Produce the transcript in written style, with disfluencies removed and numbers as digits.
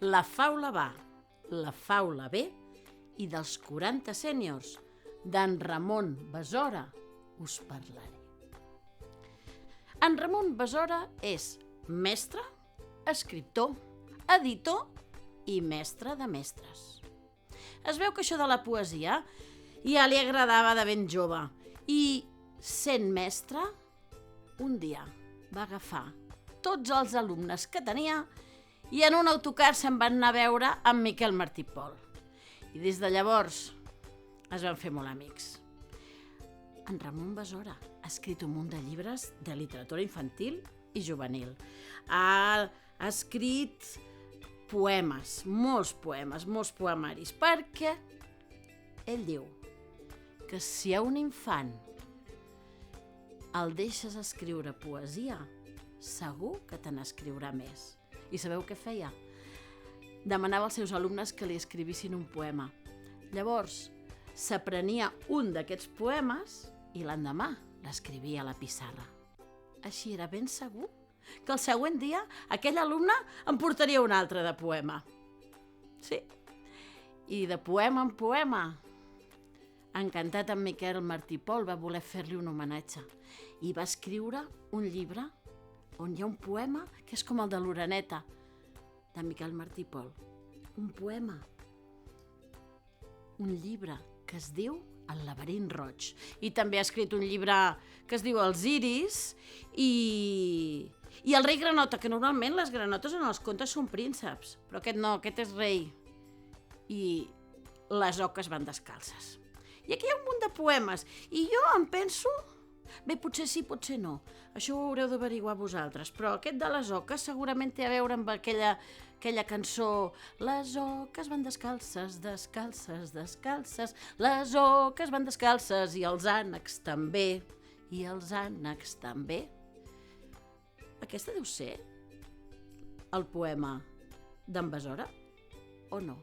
La faula va, la faula ve i dels 40 sèniors d'en Ramon Besora us parlaré. En Ramon Besora és mestre, escriptor, editor i mestre de mestres. Es veu que això de la poesia ja li agradava de ben jove i, sent mestre, un dia va agafar tots els alumnes que tenia i en un autocar se'n van anar a veure amb Miquel Martí i Pol. I des de llavors es van fer molt amics. En Ramon Besora ha escrit un munt de llibres de literatura infantil i juvenil. Ha escrit poemes, molts poemaris, perquè ell diu que si a un infant el deixes escriure poesia, segur que te n'escriurà més. I sabeu què feia? Demanava als seus alumnes que li escrivissin un poema. Llavors, s'aprenia un d'aquests poemes i l'endemà l'escrivia a la pissarra. Així era ben segur que el següent dia aquell alumne en portaria un altre de poema. Sí, i de poema en poema, encantat amb Miquel Martí i Pol va voler fer-li un homenatge i va escriure un llibre on hi ha un poema que és com el de l'Oreneta, de Miquel Martí i Pol. Un poema. Un llibre que es diu El laberint roig. I també ha escrit un llibre que es diu Els iris i el rei granota, que normalment les granotes en els contes són prínceps, però aquest no, aquest és rei. I les oques van descalces. I aquí hi ha un munt de poemes i jo em penso... Bé, potser sí, potser no. Això ho haureu d'averiguar vosaltres. Però aquest de les oques segurament té a veure amb aquella cançó Les oques van descalces, descalces, descalces, les oques van descalces i els ànecs també, i els ànecs també. Aquesta deu ser el poema d'en Besora, o no?